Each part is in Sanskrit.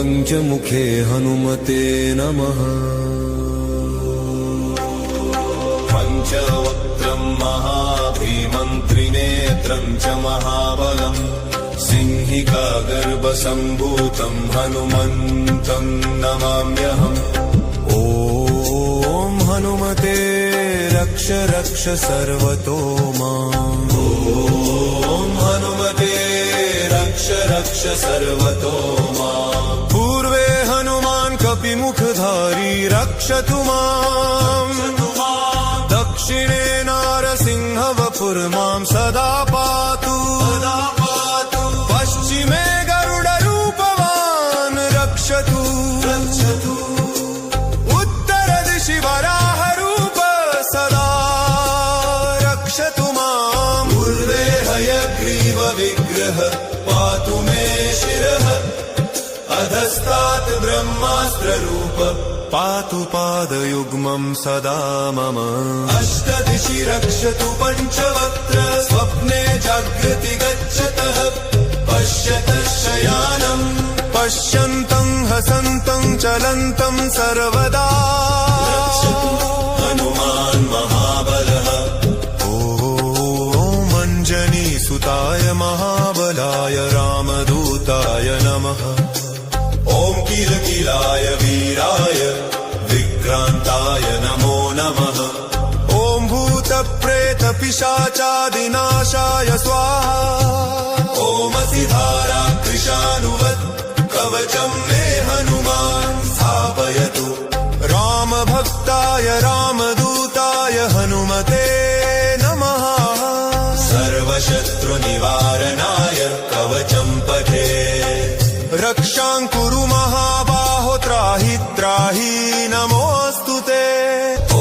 पञ्चमुखे हनुमते नमः। पञ्चवक्त्रं महाभीमं त्रिनेत्रं च महाबलम् सिंहिकागर्भसम्भूतं हनुमन्तं नमाम्यहम्। ॐ हनुमते रक्ष रक्ष सर्वतो माम्। ॐ हनुमते रक्ष रक्ष सर्वतो माम्। पूर्वे हनुमान् कपिमुखधारी रक्षतु माम्। दक्षिणे नारसिंहवपुर्मां सदा पातु। पश्चिमे गरुडरूपवान् रक्षतु। उत्तरदिशि वराहरूप सदा रक्षतु माम्। पूर्वे हयग्रीवविग्रह पातु मे शिरः। अधस्तात् ब्रह्मास्त्ररूप पातु पादयुग्मं सदा मम। अष्टदिशि रक्षतु पञ्चवक्त्र स्वप्ने जागृति गच्छतः। पश्यतः शयानम् पश्यन्तं हसन्तं चलन्तं सर्वदा रक्षतु हनुमान् महाबलः। ॐ अञ्जनीसुताय महाबलाय रामदूताय नमः। ॐ किलकिलाय वीराय विक्रान्ताय नमो नमः। ॐ भूतप्रेतपिशाचादिनाशाय स्वाहा। ओमसिधारा कृशानुवत् कवचं मे हनुमान् स्थापयतु। रामभक्ताय रामदूताय हनुमते नमः। सर्वशत्रुनिवारणाय कवचं पठे। रक्षां कुरु महाबाहो त्राहि त्राहि नमोऽस्तु ते। ॐ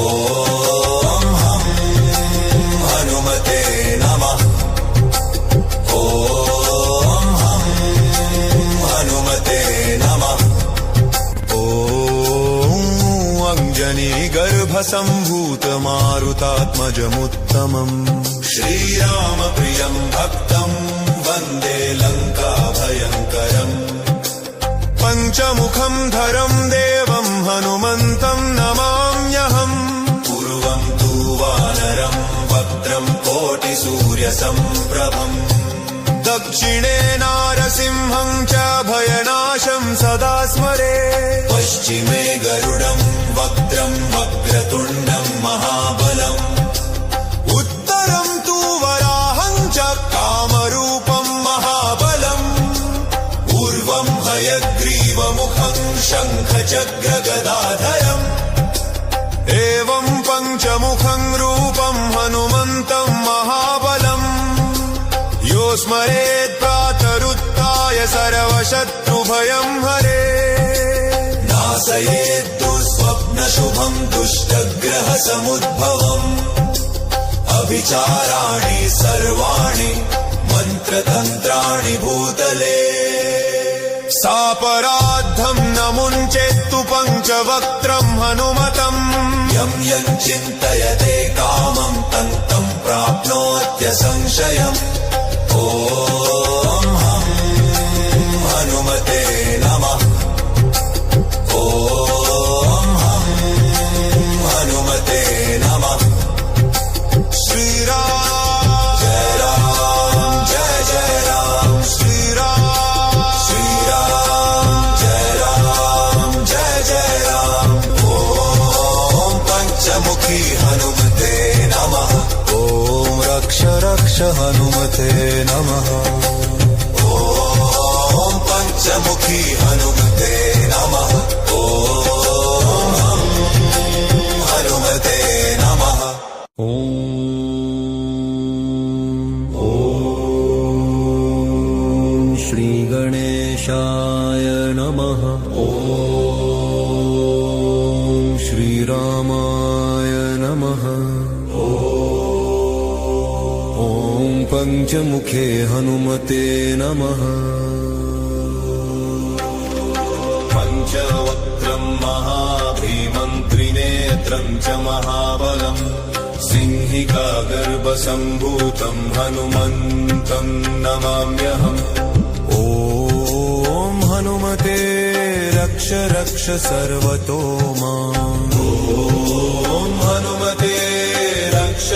हनुमते नमः। ॐ हनुमते नमः। ॐ अञ्जनीगर्भसम्भूतमारुतात्मजमुत्तमम् श्रीरामप्रियं भक्तं वन्दे लङ्काभयङ्करम्। पञ्चमुखं धरं देवं हनुमन्तं नमाम्यहम्। पूर्वं तु वानरं वक्त्रं कोटिसूर्यसम्प्रभम्। दक्षिणे नारसिंहं च भयनाशं सदा स्मरे। पश्चिमे गरुडं वक्त्रं वक्रतुण्डं महाबलम्। उत्तरं तु वराहं च कामरूपं महाबलम्। पूर्वं हयग्रीवमुखं शङ्खचक्रगदाधरम्। एवं पञ्चमुखं रूपं हनुमन्तं महाबलम्। यो स्मरेत् प्रातरुत्थाय सर्वशत्रुभयं हरे। नाशयेत् दुःस्वप्नशुभं दुष्टग्रहसमुद्भवम्। अभिचाराणि सर्वाणि मन्त्रतन्त्राणि भूतले। सापराद्धं न मुञ्चेत्तु पञ्चवक्त्रं हनुमतम्। यं यं चिन्तयते कामं तं तं प्राप्नोत्यसंशयम्। ॐ हनुमते नमः। ॐ हनुमते नमः। श्रीराम जय राम जय जय राम। श्रीराम श्रीराम जय राम जय जय राम। ॐ पञ्चमुखी हनुमते नमः। ॐ रक्ष रक्ष हनुमते नमः। ॐ पञ्चमुखी हनुमते नमः। ॐ हनुमते नमः। ॐ श्रीगणेशाय नमः। ॐ श्रीरामाय नमः। ॐ पञ्चमुखे हनुमते नमः। पञ्चवक्त्रं महाभीमं त्रिनेत्रं च महाबलम् सिंहिकागर्भसम्भूतं हनुमन्तं नमाम्यहम्। ॐ हनुमते रक्ष सर्वतो माम् ॐ हनुमते रक्ष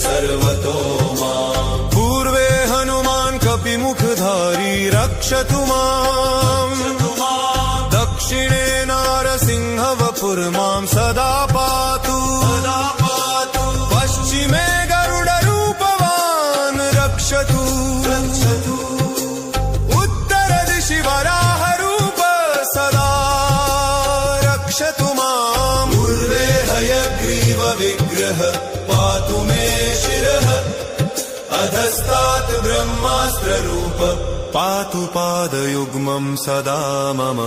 सर्वतो माम् पूर्वे हनुमान् कपिमुखधारी रक्षतु माम् दक्षिणे नारसिंहवपुर्मां सदा पातु पश्चिमे गरुडरूपवान् रक्षतु उत्तरदिशि वराहरूप सदा रक्षतु माम् पूर्वे हयग्रीव विग्रह पातु मे शिरः अधस्तात् ब्रह्मास्त्ररूप पातु पादयुग्मं सदा मम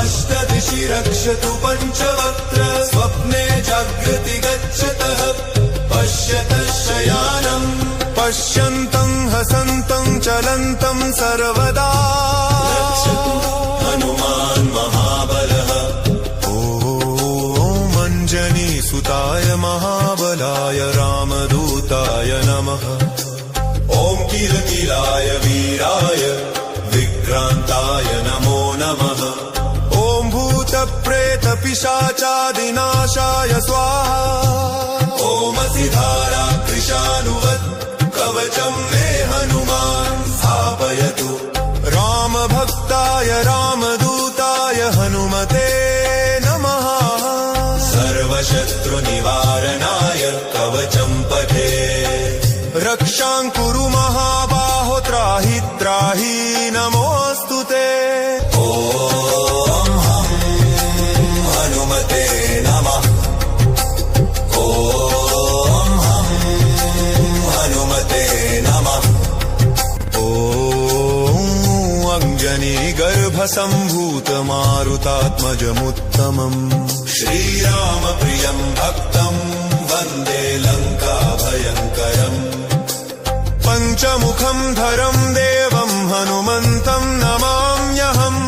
अष्टदिशि रक्षतु पञ्चवक्त्र स्वप्ने जागृति गच्छतः पश्यतः शयानं पश्यन्तं हसन्तं चलन्तं सर्वदा रक्षतु हनुमान् महाबलः ॐ अञ्जनीसुताय महाबलाय रामदूताय नमः ॐ किलकिलाय वीराय विक्रान्ताय नमो नमः ॐ भूतप्रेतपिशाचादिनाशाय स्वाहा ॐ सिधारा कृशानुवत् कवचं मे हनुमान् स्थापयतु रामभक्ताय रामदूताय हनुमते नमः सर्वशत्रुनिवारणाय कवचं पठे रक्षां कुरु महाबाहो त्राहि त्राहि नमोऽस्तु ते ॐ हनुमते नमः ॐ हनुमते नमः ॐ अञ्जनीगर्भसम्भूतमारुतात्मजमुत्तमम् श्रीरामप्रियं भक्तं वन्दे लङ्काभयङ्करम् पञ्चमुखं धरं देवं हनुमन्तं नमाम्यहम्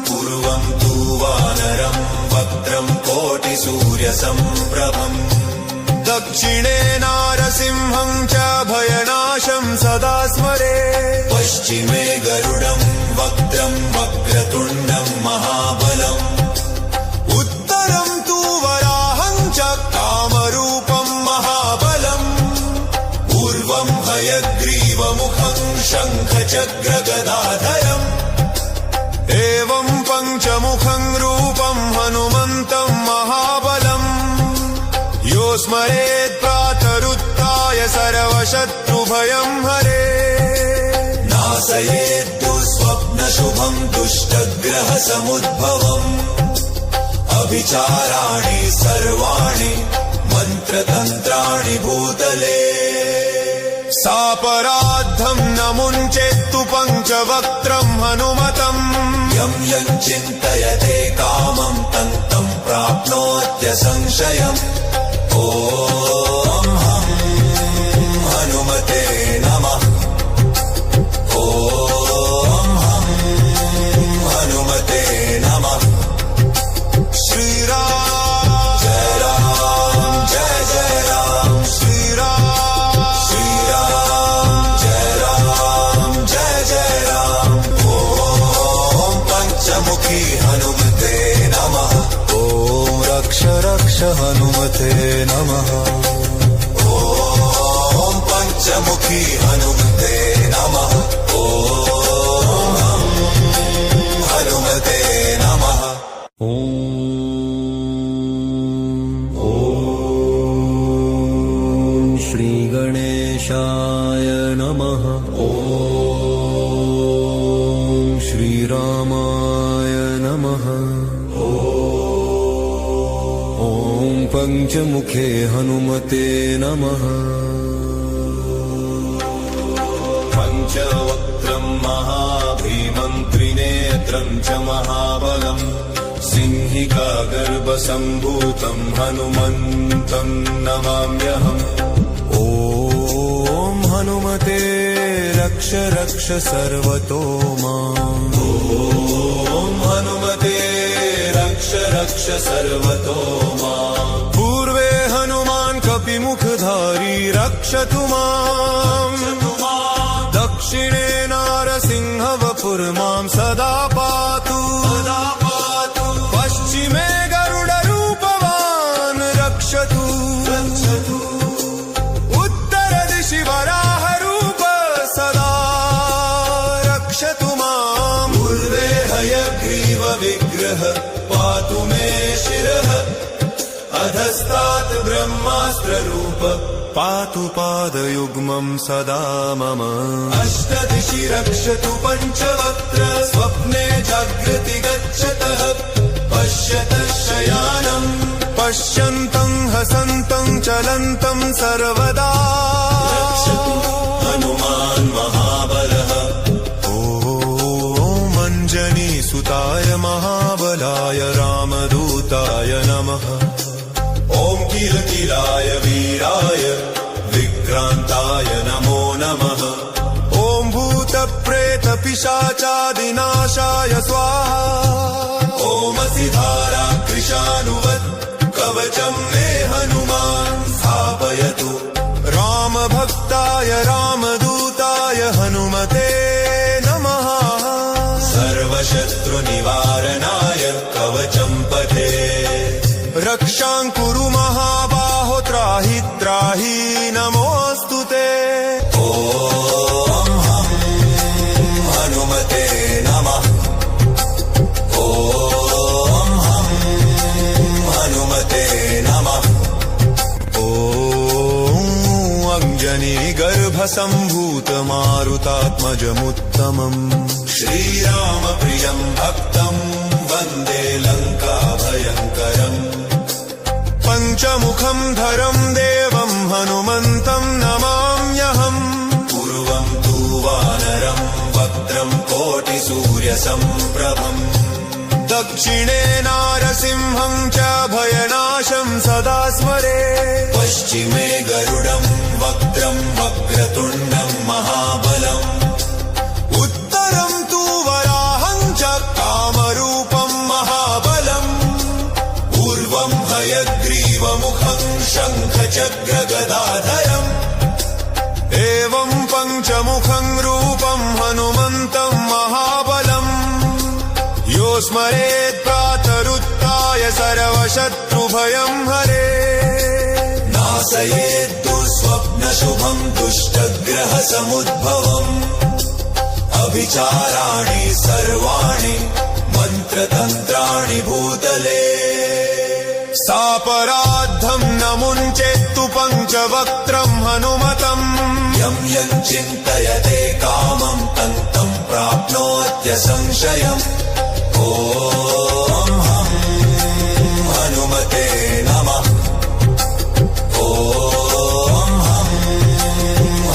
पूर्वं तु वानरं वक्त्रं कोटिसूर्यसम्प्रभम् दक्षिणे नारसिंहं च भयनाशं सदा स्मरे पश्चिमे गरुडं वक्त्रं वक्रतुण्डं महाबलम् उत्तरं तु वराहं च कामरूपं महाबलम् पूर्वं हयग्रीवमुखं शङ्खचक्रगदाधरम् एवं पञ्चमुखं रूपं हनुमन्तं महाबलम् यो स्मरेत् प्रातरुत्थाय सर्वशत्रुभयं हरे नाशयेत् दुःस्वप्नशुभं दुष्टग्रहसमुद्भवम् अभिचाराणि सर्वाणि मन्त्रतन्त्राणि भूतले सापराद्धं न मुञ्चेत्तु पञ्चवक्त्रं हनुमतम् यं यं चिन्तयते कामं तं तं प्राप्नोत्यसंशयम् ॐ हनुमते नमः ॐ हनुमते नमः श्रीराम जय राम जय जय राम श्रीराम श्रीराम जय राम जय जय राम ॐ पञ्चमुखी हनुमते नमः ॐ रक्ष रक्ष हनुमते नमः ॐ पञ्चमुखी हनुमते नमः ॐ हनुमते नमः ॐ श्रीगणेशाय नमः ॐ श्रीरामाय नमः ॐ पञ्चमुखे हनुमते नमः पञ्चवक्त्रं महाभीमं त्रिनेत्रं च महाबलम् सिंहिका गर्भसम्भूतं हनुमन्तं नमाम्यहम् ॐ हनुमते रक्ष रक्ष सर्वतो माम् ॐ हनुमते रक्ष रक्ष सर्वतो माम् पूर्वे हनुमान् कपिमुखधारी रक्षतु माम् दक्षिणे नारसिंहवपुर्मां सदा पातु रक्षतु माम् पूर्वे हयग्रीव विग्रह पातु मे शिरः अधस्तात् ब्रह्मास्त्ररूप पातु पादयुग्मं सदा मम अष्टदिशि रक्षतु पञ्चवक्त्र स्वप्ने जागृति गच्छतः पश्यतः शयानम् पश्यन्तं हसन्तं चलन्तं सर्वदा रक्षतु हनुमान् महाबलः ॐ अञ्जनीसुताय महाबलाय रामदूताय नमः ॐ किलकिलाय वीराय विक्रान्ताय नमो नमः ॐ भूतप्रेतपिशाचादिनाशाय स्वाहा ॐ सिधारा कृशानुवत् कवचं मे हनुमान् स्थापयतु रामभक्ताय रामदूताय हनुमते नमः सर्वशत्रुनिवारणाय कवचं पठे रक्षां कुरु महाबाहो त्राहि त्राहि नमोऽस्तु ते ॐ हनुमते नमः ॐ हनुमते नमः ॐ अञ्जनीगर्भसम्भूतमारुतात्मजमुत्तमम् श्रीरामप्रियं भक्तं वन्दे लङ्काभयङ्करम् पञ्चमुखं धरं देवं हनुमन्तं नमाम्यहम् पूर्वं तु वानरं वक्त्रं कोटिसूर्यसम्प्रभम् दक्षिणे नारसिंहं च भयनाशं सदा स्मरे पश्चिमे गरुडं वक्त्रं वक्रतुण्डं महाबलम् उत्तरं तु वराहं च कामरूपं महाबलम् पूर्वं हयग्रीवमुखं शङ्खचक्रगदाधरम् एवं पञ्चमुखं रूपं हनुमन्तं महाबलम् यो स्मरेत् प्रातरुत्थाय सर्वशत्रुभयं हरे नाशयेत् दुःस्वप्नशुभं दुष्टग्रहसमुद्भवम् अभिचाराणि सर्वाणि मन्त्रतन्त्राणि भूतले सापराद्धं न मुञ्चेत्तु पञ्चवक्त्रं हनुमतम् यं यं चिन्तयते कामं तं तं प्राप्नोत्यसंशयम् ॐ हनुमते नमः ॐ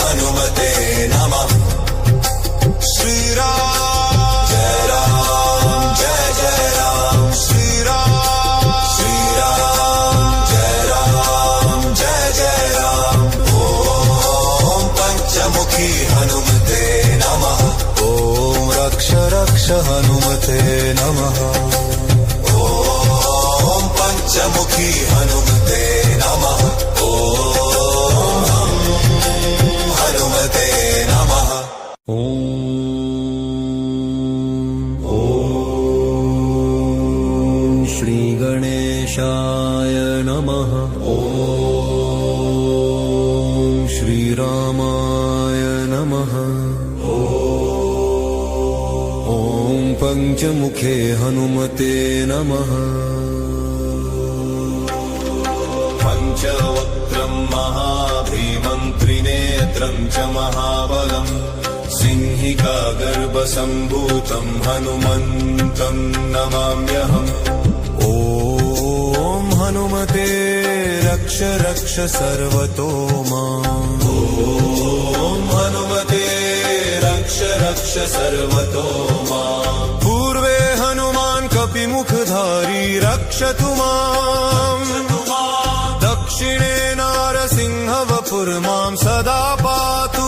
हनुमते नमः श्रीराम जय जय राम श्रीराम जय जय राम ॐ पञ्चमुखी हनुमते नमः ॐ रक्ष रक्ष हनुमते नमः ॐ पञ्चमुखी हनुमते नमः ॐ हनुमते नमः ॐ श्रीगणेशाय नमः ॐ श्रीरामाय नमः ॐ पञ्चमुखे हनुमते नमः पञ्चवक्त्रं महाभीमं त्रिनेत्रं च महाबलं सिंहिका गर्भसम्भूतं हनुमन्तं नमाम्यहम् ॐ हनुमते रक्ष रक्ष सर्वतो माम् ॐ हनुमते रक्ष रक्ष सर्वतो माम् पूर्वे हनुमान् कपिमुखधारी रक्षतु माम् दक्षिणे नारसिंह वपुर्मां सदा पातु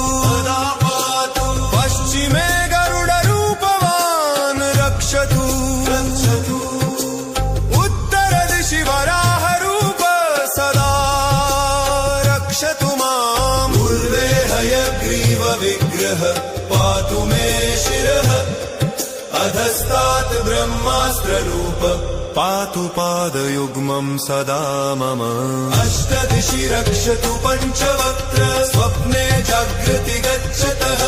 पश्चिमे गरुडरूपवान् रक्षतु उत्तरदिशि वराहरूप सदा रक्षतु माम् पूर्वे हयग्रीव विग्रह पातु मे शिरः अधस्तात् ब्रह्मास्त्ररूप पातु पादयुग्मं सदा मम अष्टदिशि रक्षतु पञ्चवक्त्र स्वप्ने जागृति गच्छतः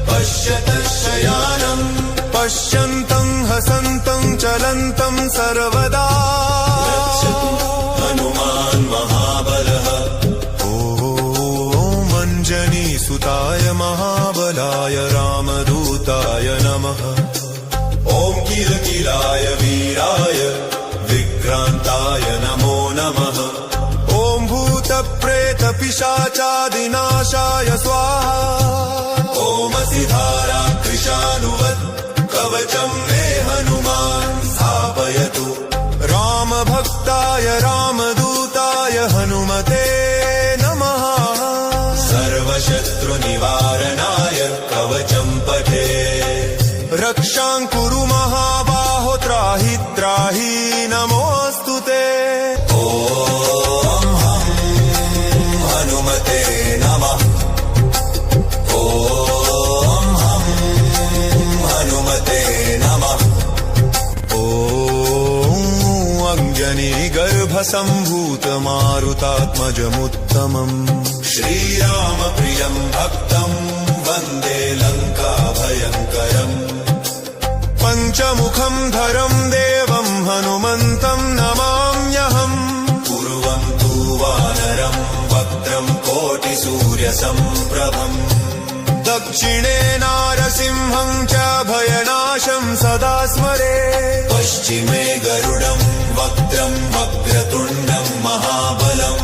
पश्यतः शयानम् पश्यन्तं हसन्तं चलन्तं सर्वदा हनुमान् महाबलः ॐ अञ्जनीसुताय महाबलाय रामदूताय नमः ॐ किलकिलाय वीराय विक्रान्ताय नमो नमः ॐ भूतप्रेतपिशाचादिनाशाय स्वाहा ॐ सिधारा कृशानुवत् कवचं मे हनुमान् स्थापयतु रामभक्ताय रामदूताय हनुमते नमः सर्वशत्रुनिवारणाय कवचं पठे रक्षां कुरु महाबाहो त्राहि त्राहि नमोऽस्तु ते ॐ हनुमते नमः ॐ हनुमते नमः ॐ अञ्जनीगर्भसम्भूतमारुतात्मजमुत्तमम् श्रीरामप्रियं भक्तं वन्दे लङ्काभयङ्करम् पञ्चमुखं धरं देवं हनुमन्तं नमाम्यहम् पूर्वं तु वानरं वक्त्रं कोटिसूर्यसम्प्रभम् दक्षिणे नारसिंहं च भयनाशं सदा स्मरे पश्चिमे गरुडं वक्त्रं वक्रतुण्डं महाबलम्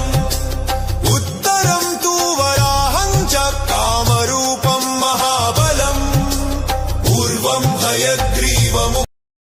उत्तरं तु वराहं च कामरूपं महाबलम् पूर्वं हयग्रीवं